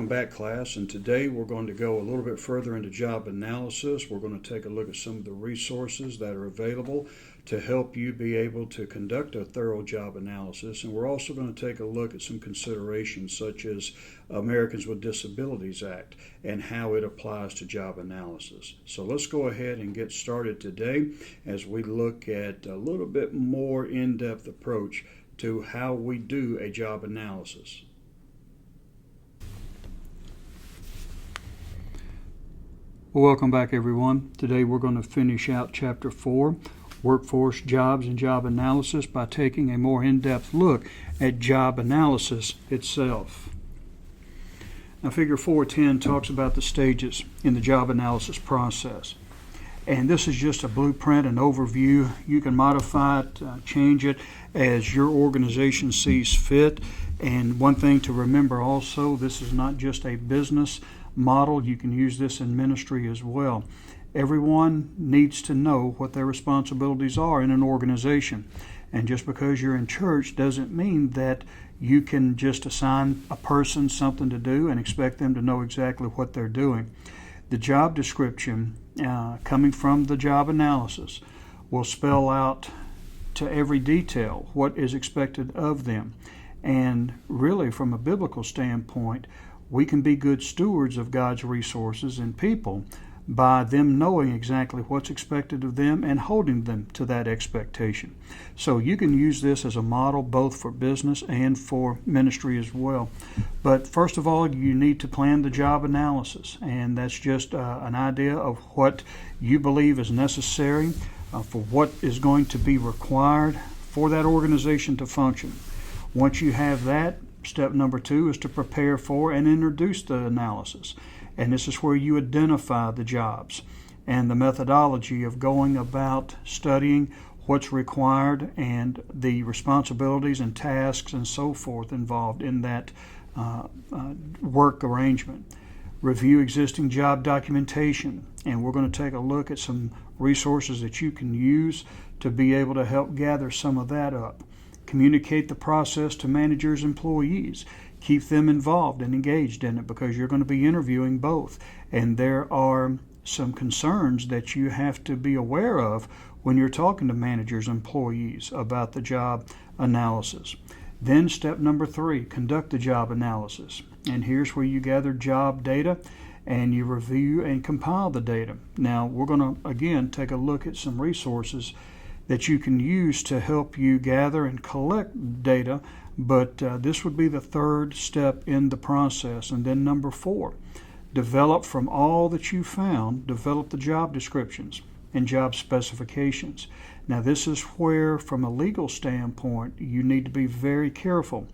Welcome back, class, and today we're going to go a little bit further into job analysis. We're going to take a look at some of the resources that are available to help you be able to conduct a thorough job analysis, and we're also going to take a look at some considerations such as Americans with Disabilities Act and how it applies to job analysis. So let's go ahead and get started today as we look at a little bit more in-depth approach to how we do a job analysis. Well, welcome back, everyone. Today we're going to finish out Chapter 4, Workforce, Jobs, and Job Analysis, by taking a more in-depth look at job analysis itself. Now, Figure 410 talks about the stages in the job analysis process. And this is just a blueprint, an overview. You can modify it, change it as your organization sees fit. And one thing to remember also, this is not just a business model. You can use this in ministry as well. Everyone needs to know what their responsibilities are in an organization. And just because you're in church doesn't mean that you can just assign a person something to do and expect them to know exactly what they're doing. The job description coming from the job analysis will spell out to every detail what is expected of them. And really, from a biblical standpoint, we can be good stewards of God's resources and people by them knowing exactly what's expected of them and holding them to that expectation. So you can use this as a model both for business and for ministry as well. But first of all, you need to plan the job analysis, and that's just an idea of what you believe is necessary for what is going to be required for that organization to function. Once you have that, step number 2 is to prepare for and introduce the analysis. And this is where you identify the jobs and the methodology of going about studying what's required and the responsibilities and tasks and so forth involved in that work arrangement. Review existing job documentation, and we're going to take a look at some resources that you can use to be able to help gather some of that up. Communicate the process to managers' employees. Keep them involved and engaged in it because you're going to be interviewing both. And there are some concerns that you have to be aware of when you're talking to managers' employees about the job analysis. Then step number 3, conduct the job analysis. And here's where you gather job data and you review and compile the data. Now, we're going to, again, take a look at some resources that you can use to help you gather and collect data, but this would be the third step in the process. And then number 4, develop from all that you found, develop the job descriptions and job specifications. Now, this is where, from a legal standpoint, you need to be very careful,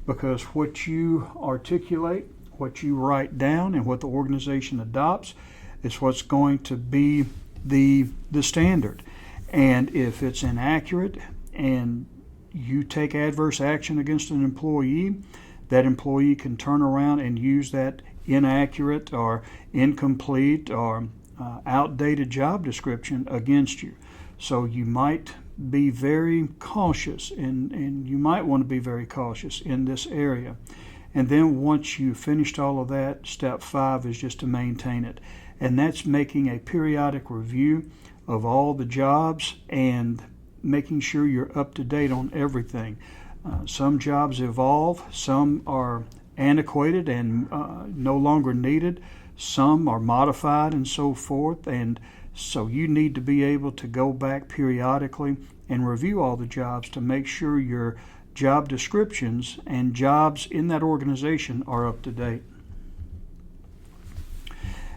because what you articulate, what you write down, and what the organization adopts is what's going to be the standard. And if it's inaccurate and you take adverse action against an employee, that employee can turn around and use that inaccurate or incomplete or outdated job description against you. So you might be very cautious, and you might want to be very cautious in this area. And then once you've finished all of that, step 5 is just to maintain it. And that's making a periodic review of all the jobs and making sure you're up to date on everything. Some jobs evolve, some are antiquated and no longer needed, some are modified and so forth, and so you need to be able to go back periodically and review all the jobs to make sure your job descriptions and jobs in that organization are up to date.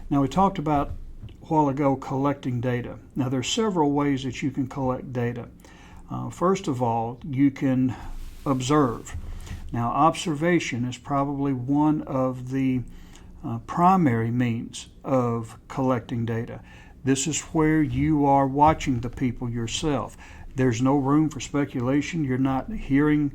Now, we talked about a while ago collecting data. Now, there are several ways that you can collect data. First of all, you can observe. Now, observation is probably one of the primary means of collecting data. This is where you are watching the people yourself. There's no room for speculation. You're not hearing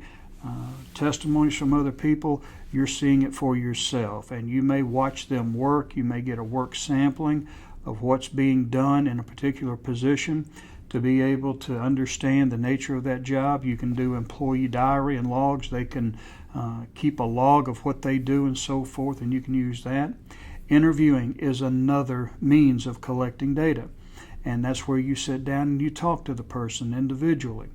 testimonies from other people. You're seeing it for yourself. And you may watch them work. You may get a work sampling of what's being done in a particular position to be able to understand the nature of that job. You can do employee diary and logs. They can keep a log of what they do and so forth, and you can use that. Interviewing is another means of collecting data, and that's where you sit down and you talk to the person individually.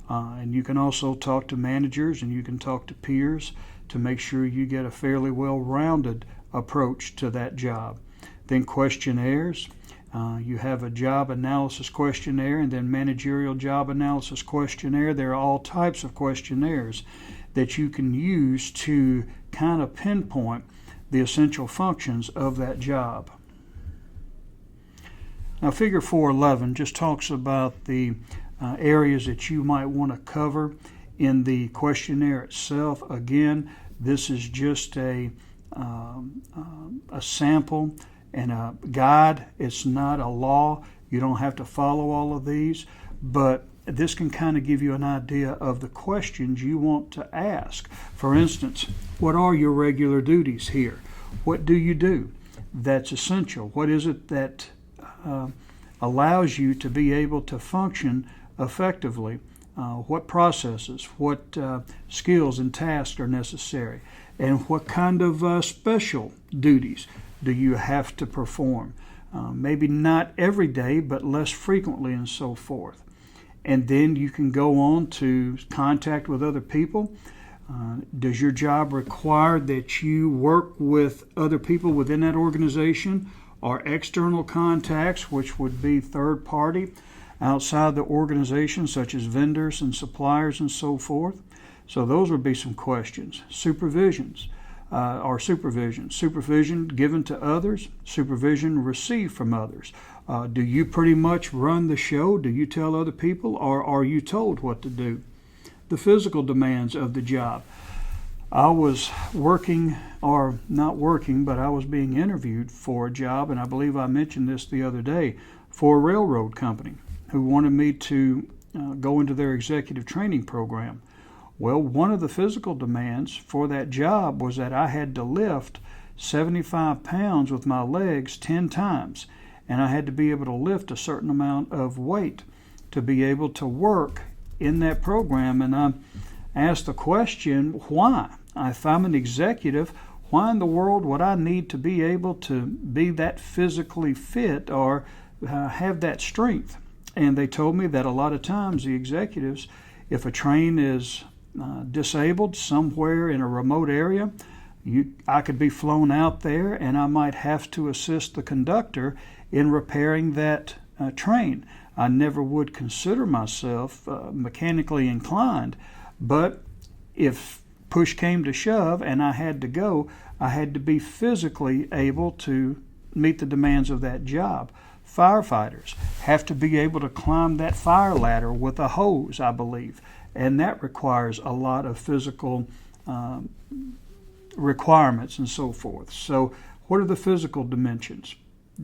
And you can also talk to managers and you can talk to peers to make sure you get a fairly well-rounded approach to that job. Then questionnaires. You have a job analysis questionnaire and then managerial job analysis questionnaire. There are all types of questionnaires that you can use to kind of pinpoint the essential functions of that job. Now, Figure 411 just talks about the areas that you might want to cover in the questionnaire itself. Again, this is just a sample and a guide. It's not a law. You don't have to follow all of these, but this can kind of give you an idea of the questions you want to ask. For instance, what are your regular duties here? What do you do that's essential? What is it that allows you to be able to function effectively? What processes, what skills and tasks are necessary? And what kind of special duties do you have to perform? Maybe not every day, but less frequently and so forth. And then you can go on to contact with other people. Does your job require that you work with other people within that organization or external contacts, which would be third party outside the organization, such as vendors and suppliers and so forth? So those would be some questions. Supervision given to others, supervision received from others. Do you pretty much run the show? Do you tell other people, or are you told what to do? The physical demands of the job. I was working, or not working, but I was being interviewed for a job, and I believe I mentioned this the other day, for a railroad company who wanted me to go into their executive training program. Well, one of the physical demands for that job was that I had to lift 75 pounds with my legs 10 times, and I had to be able to lift a certain amount of weight to be able to work in that program. And I asked the question, why? If I'm an executive, why in the world would I need to be able to be that physically fit or have that strength? And they told me that a lot of times the executives, if a train is disabled somewhere in a remote area, I could be flown out there and I might have to assist the conductor in repairing that train. I never would consider myself mechanically inclined, but if push came to shove and I had to go, I had to be physically able to meet the demands of that job. Firefighters have to be able to climb that fire ladder with a hose, I believe, and that requires a lot of physical requirements and so forth. So what are the physical dimensions?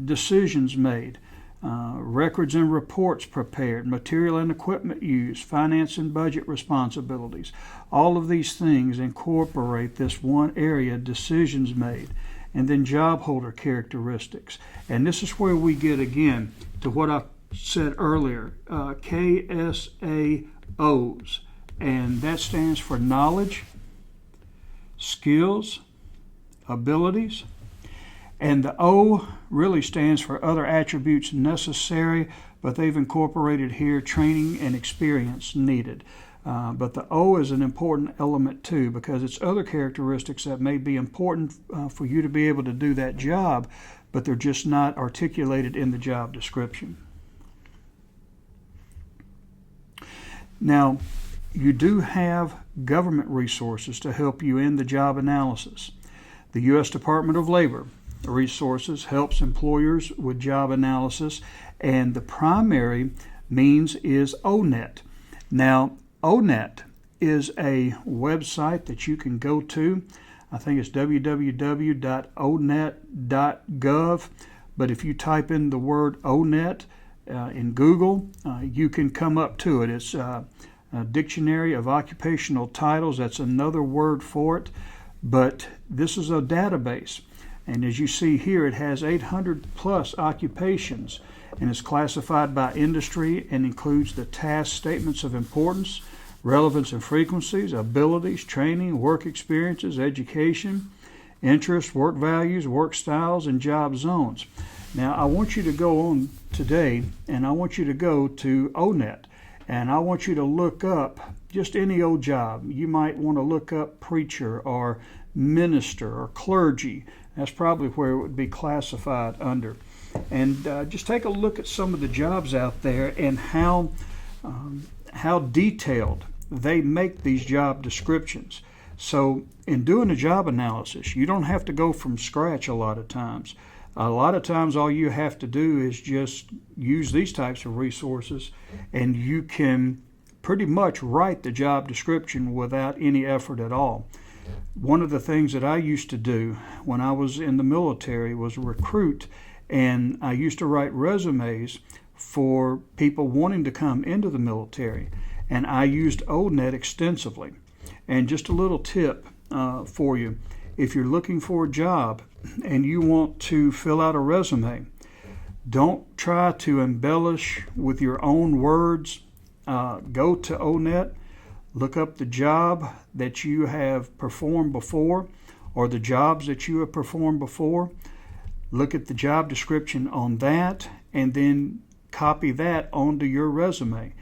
Decisions made, records and reports prepared, material and equipment used, finance and budget responsibilities. All of these things incorporate this one area, decisions made. And then job holder characteristics. And this is where we get again to what I said earlier, KSAOs. And that stands for knowledge, skills, abilities. And the O really stands for other attributes necessary, but they've incorporated here training and experience needed. But the O is an important element too, because it's other characteristics that may be important for you to be able to do that job, but they're just not articulated in the job description. Now, you do have government resources to help you in the job analysis. The U.S. Department of Labor resources helps employers with job analysis, and the primary means is ONET. Now, ONET is a website that you can go to. I think it's www.onet.gov, but if you type in the word ONET in Google, you can come up to it. It's a Dictionary of Occupational Titles. That's another word for it, but this is a database, And as you see here, it has 800 plus occupations, and is classified by industry and includes the task statements of importance, relevance and frequencies, abilities, training, work experiences, education, interests, work values, work styles, and job zones. Now, I want you to go on today, and I want you to go to ONET, and I want you to look up just any old job. You might want to look up preacher or minister or clergy. That's probably where it would be classified under. And just take a look at some of the jobs out there and how detailed they make these job descriptions. So in doing a job analysis, you don't have to go from scratch a lot of times. A lot of times all you have to do is just use these types of resources, and you can pretty much write the job description without any effort at all. One of the things that I used to do when I was in the military was recruit, and I used to write resumes for people wanting to come into the military, and I used ONET extensively. And just a little tip for you, if you're looking for a job and you want to fill out a resume, don't try to embellish with your own words. Go to ONET, look up the job that you have performed before or the jobs that you have performed before. Look at the job description on that and then copy that onto your resume.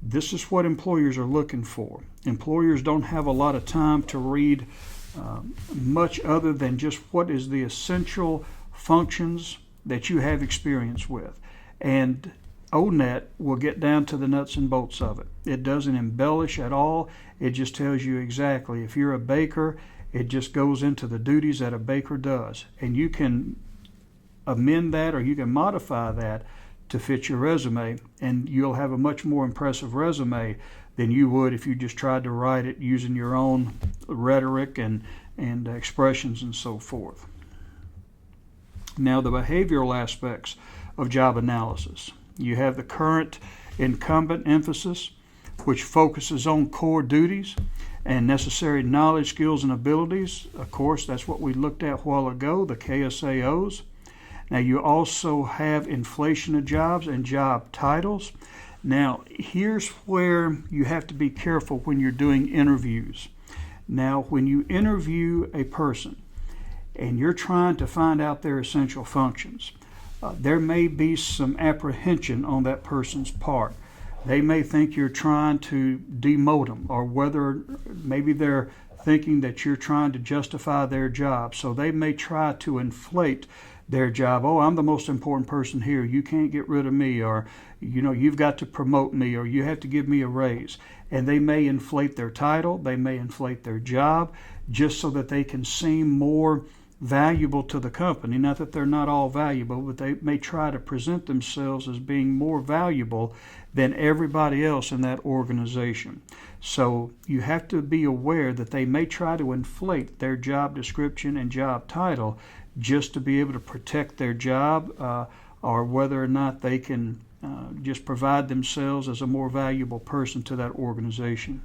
This is what employers are looking for. Employers don't have a lot of time to read much other than just what is the essential functions that you have experience with. And ONET will get down to the nuts and bolts of it. It doesn't embellish at all. It just tells you exactly. If you're a baker, it just goes into the duties that a baker does. And you can amend that or you can modify that to fit your resume, and you'll have a much more impressive resume than you would if you just tried to write it using your own rhetoric and expressions and so forth. Now, the behavioral aspects of job analysis. You have the current incumbent emphasis, which focuses on core duties and necessary knowledge, skills, and abilities. Of course, that's what we looked at a while ago, the KSAOs. Now, you also have inflation of jobs and job titles. Now, here's where you have to be careful when you're doing interviews. Now, when you interview a person and you're trying to find out their essential functions, there may be some apprehension on that person's part. They may think you're trying to demote them, or whether maybe they're thinking that you're trying to justify their job. So they may try to inflate their job. Oh, I'm the most important person here. You can't get rid of me, or you've got to promote me, or you have to give me a raise. And they may inflate their title, they may inflate their job, just so that they can seem more valuable to the company. Not that they're not all valuable, but they may try to present themselves as being more valuable than everybody else in that organization. So you have to be aware that they may try to inflate their job description and job title just to be able to protect their job, or whether or not they can just provide themselves as a more valuable person to that organization.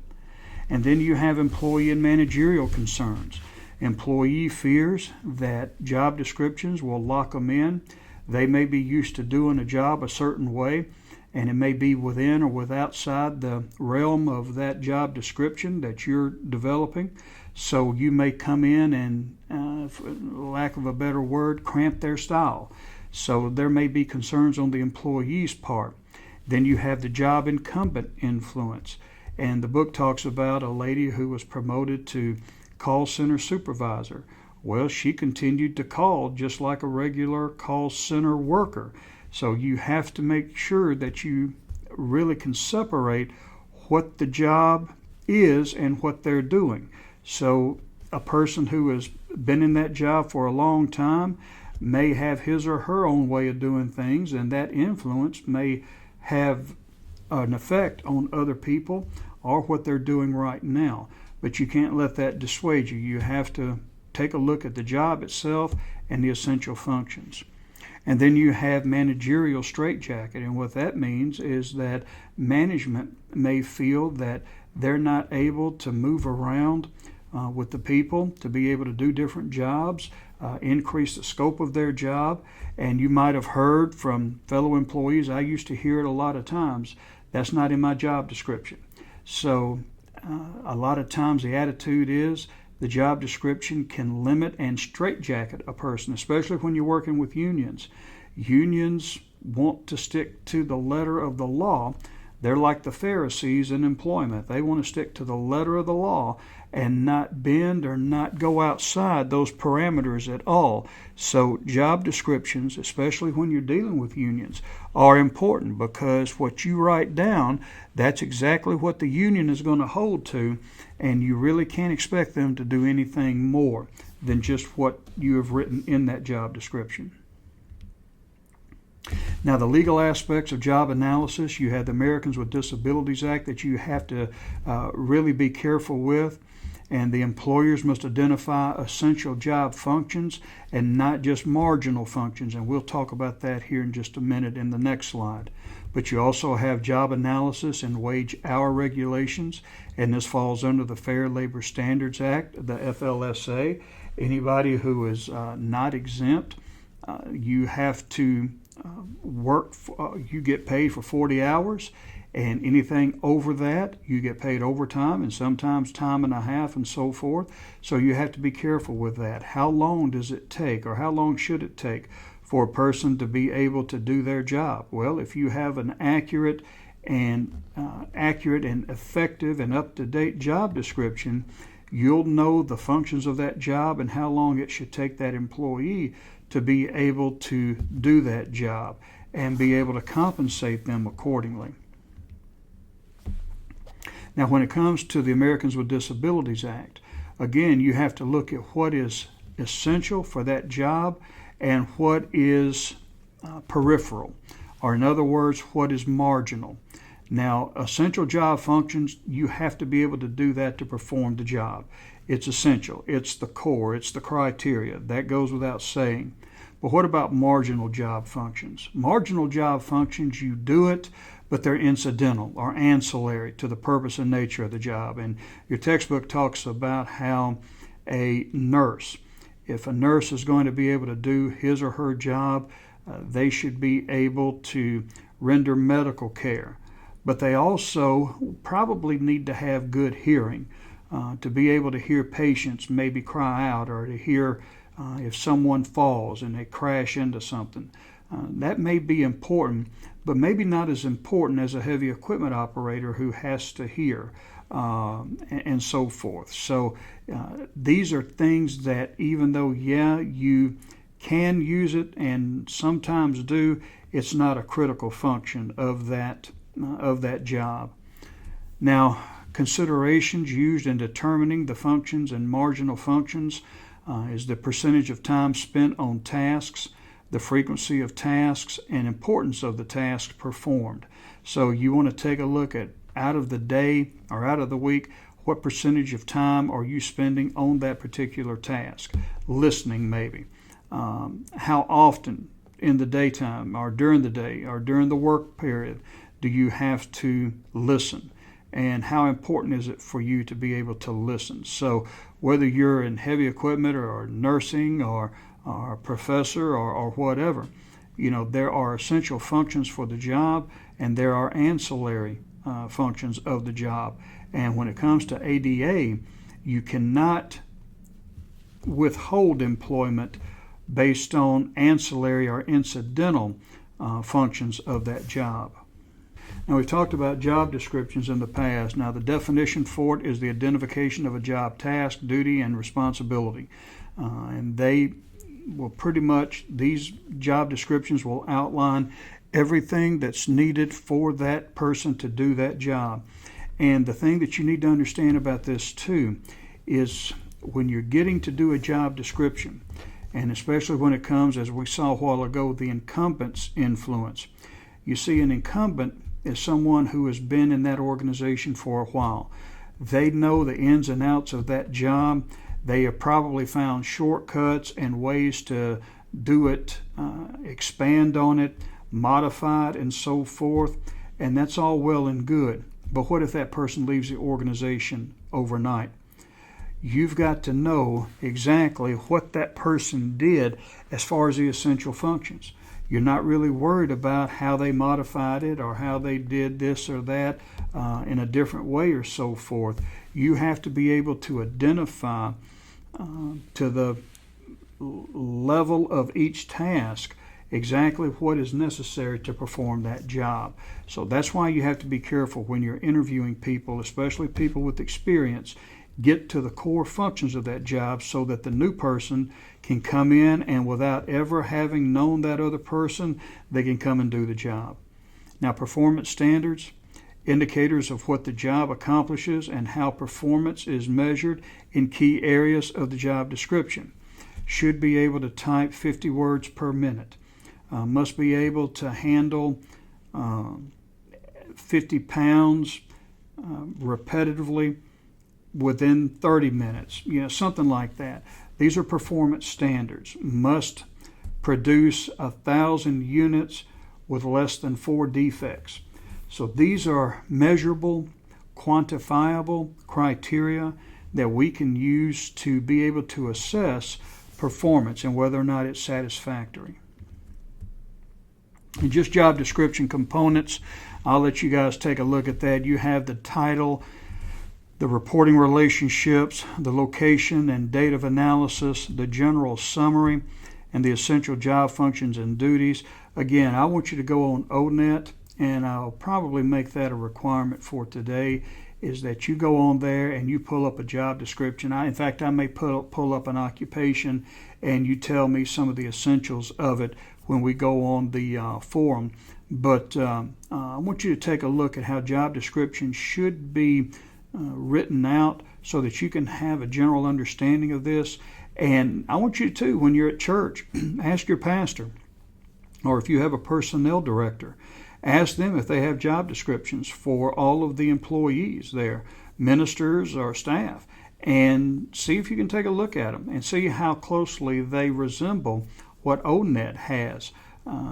And then you have employee and managerial concerns. Employee fears that job descriptions will lock them in. They may be used to doing a job a certain way, and it may be within or outside the realm of that job description that you're developing. So you may come in and, for lack of a better word, cramp their style. So there may be concerns on the employee's part. Then you have the job incumbent influence. And the book talks about a lady who was promoted to call center supervisor. Well, she continued to call just like a regular call center worker. So you have to make sure that you really can separate what the job is and what they're doing. So a person who has been in that job for a long time may have his or her own way of doing things, and that influence may have an effect on other people or what they're doing right now. But you can't let that dissuade you. You have to take a look at the job itself and the essential functions. And then you have managerial straitjacket, and what that means is that management may feel that they're not able to move around with the people to be able to do different jobs. increase the scope of their job. And you might have heard from fellow employees, I used to hear it a lot of times, that's not in my job description. So a lot of times the attitude is the job description can limit and straitjacket a person, especially when you're working with unions. Unions want to stick to the letter of the law. They're like the Pharisees in employment. They want to stick to the letter of the law and not bend or not go outside those parameters at all. So job descriptions, especially when you're dealing with unions, are important because what you write down, that's exactly what the union is going to hold to, and you really can't expect them to do anything more than just what you have written in that job description. Now, the legal aspects of job analysis, you have the Americans with Disabilities Act that you have to really be careful with, and the employers must identify essential job functions and not just marginal functions, and we'll talk about that here in just a minute in the next slide. But you also have job analysis and wage hour regulations, and this falls under the Fair Labor Standards Act, the FLSA. Anybody who is not exempt, you have to you get paid for 40 hours, and anything over that you get paid overtime and sometimes time and a half and so forth. So you have to be careful with that. How long does it take, or how long should it take for a person to be able to do their job? Well, if you have an accurate and effective and up-to-date job description, you'll know the functions of that job and how long it should take that employee to be able to do that job and be able to compensate them accordingly. Now, when it comes to the Americans with Disabilities Act, again, you have to look at what is essential for that job and what is peripheral, or in other words, what is marginal. Now, essential job functions, you have to be able to do that to perform the job. It's essential. It's the core. It's the criteria. That goes without saying. But what about marginal job functions? Marginal job functions, you do it, but they're incidental or ancillary to the purpose and nature of the job. And your textbook talks about how a nurse, if a nurse is going to be able to do his or her job, they should be able to render medical care. But they also probably need to have good hearing to be able to hear patients maybe cry out, or to hear if someone falls and they crash into something. That may be important, but maybe not as important as a heavy equipment operator who has to hear, and so forth. So these are things that, even though, you can use it and sometimes do, it's not a critical function of that job. Now, considerations used in determining the functions and marginal functions is the percentage of time spent on tasks, the frequency of tasks, and importance of the tasks performed. So you want to take a look at, out of the day or out of the week, what percentage of time are you spending on that particular task? Listening, maybe. How often in the daytime or during the day or during the work period do you have to listen? And how important is it for you to be able to listen? So whether you're in heavy equipment or nursing or a professor or whatever, there are essential functions for the job, and there are ancillary functions of the job. And when it comes to ADA, you cannot withhold employment based on ancillary or incidental functions of that job. Now, we've talked about job descriptions in the past. Now, the definition for it is the identification of a job task, duty, and responsibility. And they will these job descriptions will outline everything that's needed for that person to do that job. And the thing that you need to understand about this too is when you're getting to do a job description, and especially when it comes, as we saw a while ago, the incumbent's influence. You see, an incumbent is someone who has been in that organization for a while. They know the ins and outs of that job. They have probably found shortcuts and ways to do it, expand on it, modify it, and so forth. And that's all well and good. But what if that person leaves the organization overnight? you've got to know exactly what that person did as far as the essential functions. You're not really worried about how they modified it or how they did this or that in a different way or so forth. You have to be able to identify to the level of each task exactly what is necessary to perform that job. So that's why you have to be careful when you're interviewing people, especially people with experience. Get to the core functions of that job so that the new person can come in and without ever having known that other person, they can come and do the job. Now, performance standards, indicators of what the job accomplishes and how performance is measured in key areas of the job description. Should be able to type 50 words per minute. Must be able to handle 50 pounds repetitively within 30 minutes, something like that. These are performance standards. Must produce 1,000 units with less than 4 defects. So these are measurable, quantifiable criteria that we can use to be able to assess performance and whether or not it's satisfactory. And just job description components, I'll let you guys take a look at that. You have the title, the reporting relationships, the location and date of analysis, the general summary, and the essential job functions and duties. Again, I want you to go on ONET, and I'll probably make that a requirement for today, is that you go on there and you pull up a job description. In fact, I may pull up an occupation and you tell me some of the essentials of it when we go on the forum. But I want you to take a look at how job descriptions should be written out so that you can have a general understanding of this. And I want you to, when you're at church, ask your pastor, or if you have a personnel director, ask them if they have job descriptions for all of the employees there, ministers or staff, and see if you can take a look at them and see how closely they resemble what ONET has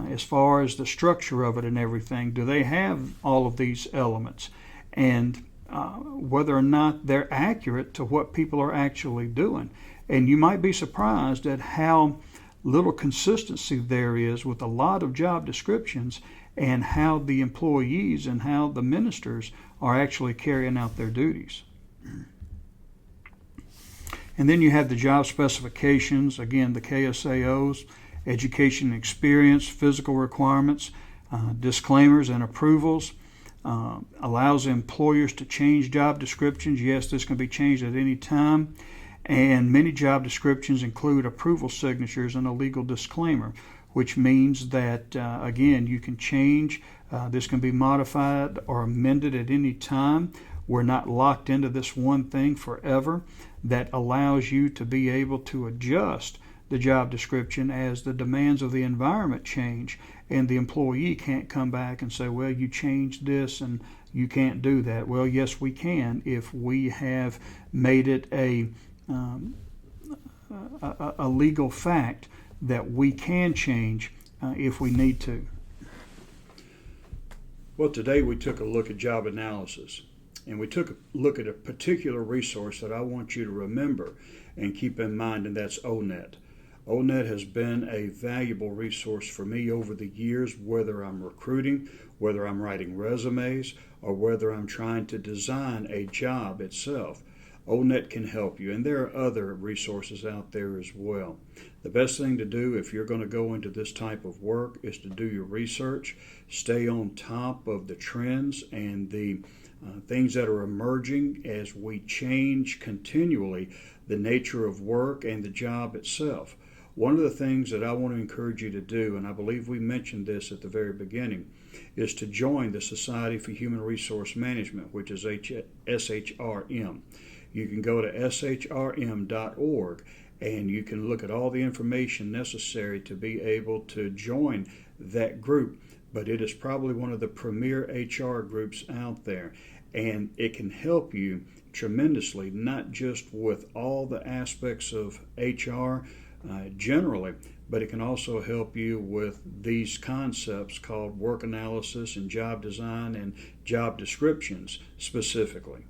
as far as the structure of it and everything. Do they have all of these elements? And whether or not they're accurate to what people are actually doing. And you might be surprised at how little consistency there is with a lot of job descriptions and how the employees and how the ministers are actually carrying out their duties. And then you have the job specifications, again, the KSAOs, education and experience, physical requirements, disclaimers and approvals. Allows employers to change job descriptions. Yes, this can be changed at any time. And many job descriptions include approval signatures and a legal disclaimer, which means that, again, you can change. This can be modified or amended at any time. We're not locked into this one thing forever. That allows you to be able to adjust the job description as the demands of the environment change, and the employee can't come back and say, well, you changed this and you can't do that. Well, yes, we can if we have made it a legal fact that we can change if we need to. Well, today we took a look at job analysis, and we took a look at a particular resource that I want you to remember and keep in mind, and that's ONET. ONET has been a valuable resource for me over the years, whether I'm recruiting, whether I'm writing resumes, or whether I'm trying to design a job itself. ONET can help you, and there are other resources out there as well. The best thing to do if you're going to go into this type of work is to do your research, stay on top of the trends and the things that are emerging as we change continually the nature of work and the job itself. One of the things that I want to encourage you to do, and I believe we mentioned this at the very beginning, is to join the Society for Human Resource Management, which is SHRM. You can go to shrm.org and you can look at all the information necessary to be able to join that group. But it is probably one of the premier HR groups out there, and it can help you tremendously, not just with all the aspects of HR generally, but it can also help you with these concepts called work analysis and job design and job descriptions specifically.